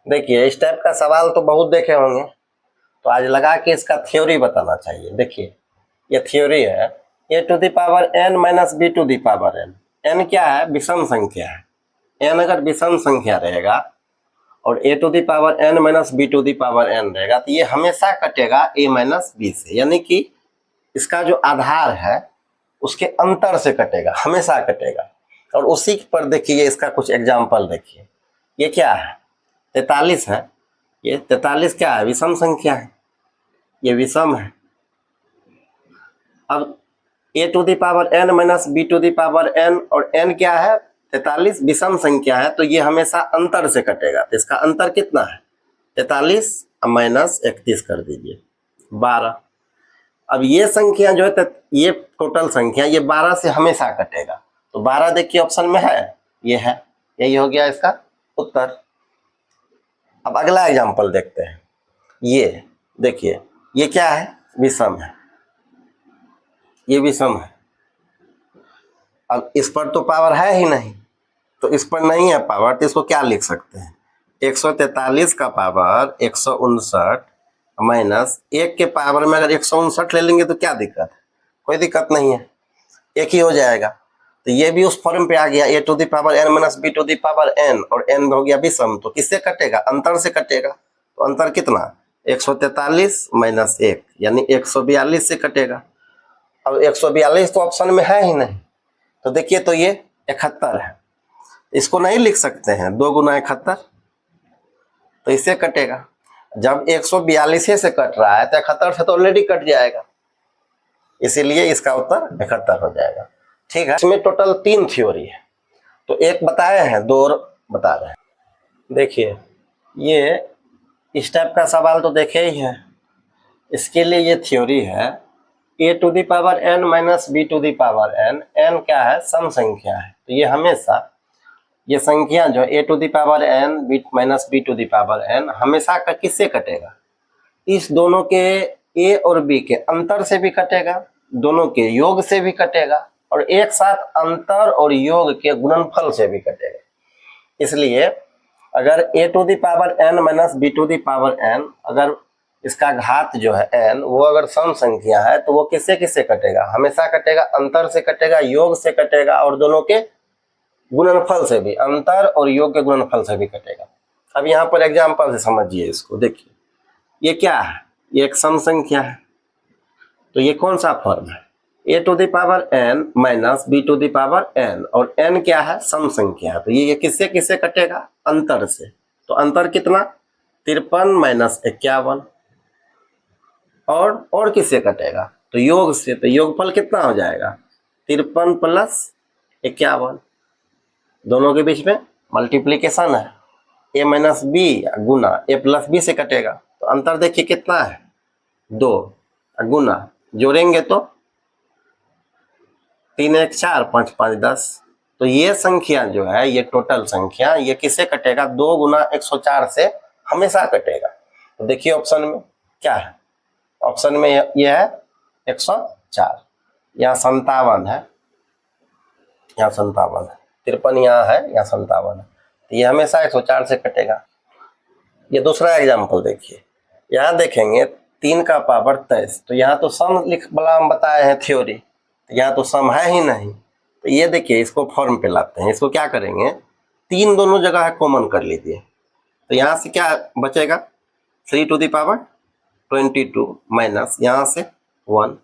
देखिए इस टाइप का सवाल तो बहुत देखे होंगे, तो आज लगा के इसका थ्योरी बताना चाहिए। देखिए ये थ्योरी है, a to the power n minus b to the power n। n क्या है? विषम संख्या है। n अगर विषम संख्या रहेगा और a to the power n minus b to the power n रहेगा तो ये हमेशा कटेगा a माइनस b से, यानी कि इसका जो आधार है उसके अंतर से कटेगा, हमेशा कटेगा। और उसी पर देखिए इसका कुछ एग्जाम्पल देखिए। ये क्या है? 43 है। ये 43 क्या है? विषम संख्या है, ये विषम है। अब a to the power n minus b to the power n, और n क्या है? 43 विषम संख्या है, तो ये हमेशा अंतर से कटेगा। तो इसका अंतर कितना है? 43 माइनस 31 कर दीजिए, 12। अब ये संख्या जो है, ये टोटल संख्या, ये 12 से हमेशा कटेगा। तो 12 देखिए ऑप्शन में है, ये है, यही हो गया इसका उत्तर। अब अगला एग्जांपल देखते हैं। ये देखिए, ये क्या है? विषम है, ये विषम है। अब इस पर तो पावर है ही नहीं, तो इस पर नहीं है पावर, तो इसको क्या लिख सकते हैं? 143 का पावर 159 माइनस 1 के पावर में अगर 159 ले लेंगे तो क्या दिक्कत है? कोई दिक्कत नहीं है, एक ही हो जाएगा। तो ये भी उस फॉर्म पे आ गया, a to the power n minus b to the power n, और n हो गया विषम, तो किससे कटेगा? अंतर से कटेगा। तो अंतर कितना? 143 माइनस 1, यानी 142 से कटेगा। अब 142 तो ऑप्शन में है ही नहीं, तो देखिए तो ये 71 है। इसको नहीं लिख सकते हैं 2 गुना 71, तो इससे कटेगा। जब 142 से कट रहा है तो 71 से तो ऑलरेडी कट जाएगा, इसीलिए इसका उत्तर 71 हो जाएगा। ठीक है, इसमें टोटल 3 थ्योरी है, तो एक बताए हैं, 2 और बता रहे हैं। देखिए ये इस टाइप का सवाल तो देखे ही है, इसके लिए ये थ्योरी है, a to the power n minus b to the power n। n क्या है? सम संख्या है, तो ये हमेशा, ये संख्या जो a to the power n b minus b to the power n हमेशा का किससे कटेगा? इस दोनों के a और b के अंतर से भी कटेगा, दोनों के योग से भी कटेगा, और एक साथ अंतर और योग के गुणनफल से भी कटेगा। इसलिए अगर a to the power n minus b to the power n, अगर इसका घात जो है n, वो अगर सम संख्या है तो वो किससे किससे कटेगा? हमेशा कटेगा, अंतर से कटेगा, योग से कटेगा, और दोनों के गुणनफल से भी, अंतर और योग के गुणनफल से भी कटेगा। अब यहाँ पर एग्जाम्पल से समझिए इसको। देखिए ये क्या है? ये एक सम संख्या है, तो ये कौन सा फॉर्म है? a to the power n minus b to the power n, और n क्या है? सम संख्या है, तो ये किससे किससे कटेगा? अंतर से। तो अंतर कितना? 53 माइनस 51, और किससे कटेगा? तो योग से, तो योगफल कितना हो जाएगा? 53 प्लस 51, दोनों के बीच में मल्टीप्लीकेशन है, a माइनस बी गुना a प्लस बी से कटेगा। तो अंतर देखिए कितना है? 2, गुना जोड़ेंगे तो 3 1 4 5 5 10। तो ये संख्या जो है, ये टोटल संख्या, ये किससे कटेगा? 2 गुना 104 से हमेशा कटेगा। तो देखिए ऑप्शन में क्या है? ऑप्शन में ये है 104, यहाँ 57 है, यहाँ 57 है, 53 यहाँ है, यहाँ 57 है, तो ये हमेशा 104 से कटेगा। ये दूसरा एग्जाम्पल देखिए, यहाँ देखेंगे 3 का पावर 23, तो यहाँ तो सम लिख बला हम बताए हैं थ्योरी, तो यहाँ तो सम है ही नहीं। तो ये देखिए इसको फॉर्म पे लाते हैं, इसको क्या करेंगे? 3 दोनों जगह है कॉमन कर लीजिए, तो यहाँ से क्या बचेगा? 3 टू द पावर 22 माइनस यहाँ से 1।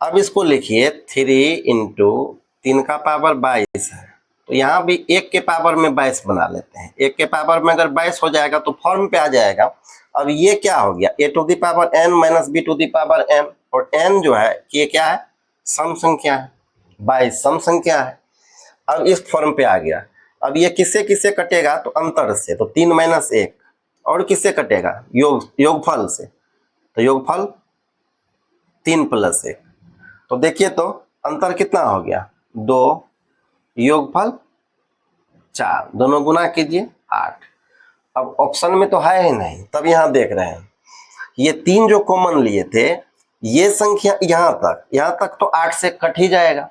अब इसको लिखिए 3 इंटू 3 का पावर 22 है, तो यहाँ भी 1 के पावर में 22 बना लेते हैं। 1 के पावर में अगर 22 हो जाएगा तो फॉर्म पे आ जाएगा। अब ये क्या हो गया? a to the power n minus b to the power n, और n जो है ये क्या है? सम संख्या है, 22 सम संख्या है। अब इस फॉर्म पे आ गया। अब ये किससे किससे कटेगा? तो अंतर से, तो 3 माइनस 1, और किससे कटेगा? योगफल से, तो योगफल 3 प्लस 1। तो देखिए तो अंतर कितना हो गया? 2, योगफल 4, दोनों गुना कीजिए 8। अब ऑप्शन में तो है ही नहीं, तब यहाँ देख रहे हैं ये 3 जो कॉमन लिए थे, ये संख्या यहाँ तक तो 8 से कट ही जाएगा।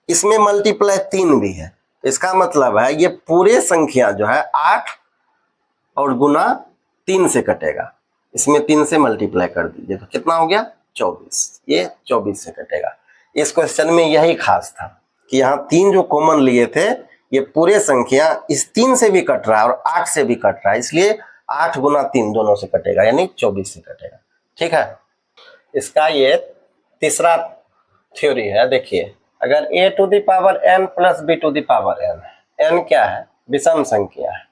इसमें मल्टीप्लाई 3 भी है, इसका मतलब है ये पूरे संख्या जो है 8 और गुना 3 से कटेगा। इसमें 3 से मल्टीप्लाई कर दीजिए तो कितना हो गया 24, ये 24 से कटेगा। इस क्वेश्चन में यही खास था कि यहाँ 3 जो कॉमन लिए थे, ये पूरे संख्या इस 3 से भी कट रहा है और 8 से भी कट रहा है, इसलिए 8 गुना 3 दोनों से कटेगा, यानी 24 से कटेगा। ठीक है, इसका ये तीसरा थ्योरी है। देखिए, अगर a to the power n plus b to the power n, n क्या है, विषम संख्या है,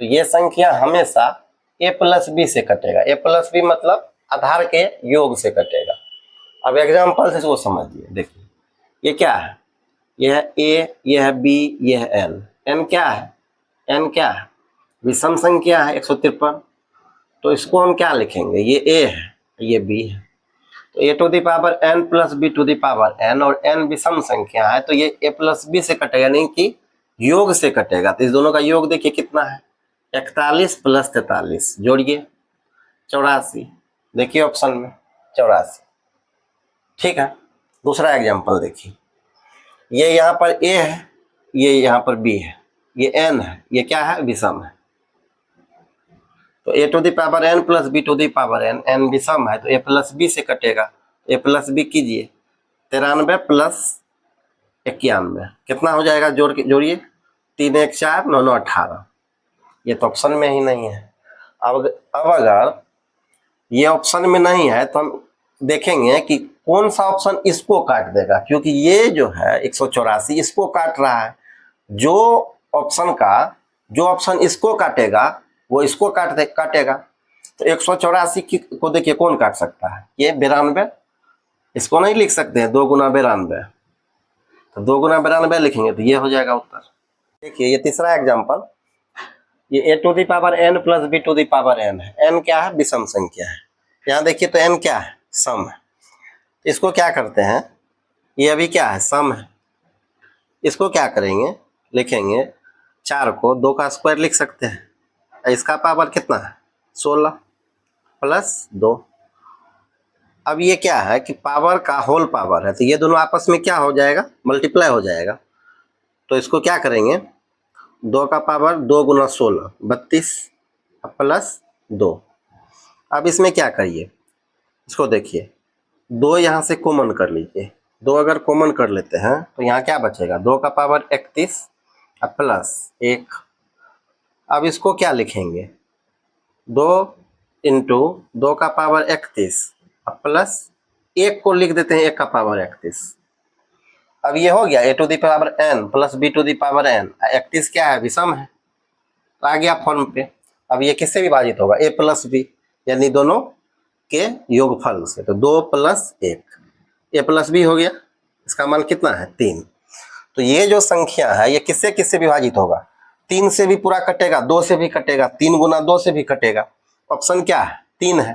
तो ये संख्या हमेशा a प्लस बी से कटेगा। a प्लस बी मतलब आधार के योग से कटेगा। अब एग्जाम्पल से इसको समझिए। देखिए, ये क्या है, ये है a, ये है b, ये है n। n क्या है, n क्या है, विषम संख्या है 153, तो इसको हम क्या लिखेंगे, ये a है, ये b है, तो a to the power n plus b to the power n, और n विषम संख्या है तो ये a प्लस b से कटेगा, नहीं कि योग से कटेगा। तो इस दोनों का योग देखिए कितना है, 41 प्लस 43 जोड़िए 84, देखिए ऑप्शन में 84। ठीक है, दूसरा एग्जांपल देखिए, ये यहाँ पर a है, ये यहाँ पर b है, ये n है, ये क्या है, विषम है, तो a to the power n plus b to the power n, n विषम है तो a प्लस b से कटेगा। a प्लस b कीजिए, 93 प्लस 91 कितना हो जाएगा, जोड़िए 3 1 4 9 9 18, ये तो ऑप्शन में ही नहीं है। अब अगर ये ऑप्शन में नहीं है तो हम देखेंगे कि कौन सा ऑप्शन इसको काट देगा, क्योंकि ये जो है 184 इसको काट रहा है। जो ऑप्शन इसको काटेगा वो इसको काटेगा। तो 184 को देखिए कौन काट सकता है, ये 92, इसको नहीं लिख सकते हैं 2 गुना 92, तो 2 गुना 92 लिखेंगे तो ये हो जाएगा उत्तर। देखिए, ये तीसरा एग्जाम्पल, ये a to the power n plus b to the power n है। n क्या है, विषम संख्या है। यहाँ देखिए तो n क्या है, सम है। इसको क्या करते हैं, ये अभी क्या है, सम है, इसको क्या करेंगे, लिखेंगे 4 को 2 का स्क्वायर लिख सकते हैं, इसका पावर कितना है 16 प्लस 2। अब ये क्या है कि पावर का होल पावर है, तो ये दोनों आपस में क्या हो जाएगा, मल्टीप्लाई हो जाएगा। तो इसको क्या करेंगे, 2 का पावर 2 गुना 16 32 प्लस 2। अब इसमें क्या करिए, इसको देखिए 2 यहाँ से कॉमन कर लीजिए, 2 अगर कॉमन कर लेते हैं तो यहाँ क्या बचेगा, 2 का पावर 31 प्लस 1। अब इसको क्या लिखेंगे, 2 इंटू 2 का पावर 31 प्लस 1 को लिख देते हैं 1 का पावर 31। अब ये हो गया a to the power n plus b to the power n, 31 क्या है, विषम है, तो आ गया फॉर्म पे। अब ये किससे विभाजित होगा, a प्लस b, यानी दोनों के योगफल से, तो 2 प्लस 1 a प्लस b हो गया, इसका मान कितना है 3। तो ये जो संख्या है ये किससे किससे विभाजित होगा, 3 से भी पूरा कटेगा, 2 से भी कटेगा, 3 गुना 2 से भी कटेगा। ऑप्शन क्या है, 3 है,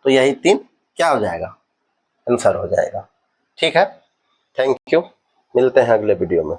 तो यही 3 क्या हो जाएगा, आंसर हो जाएगा। ठीक है, थैंक यू, मिलते हैं अगले वीडियो में।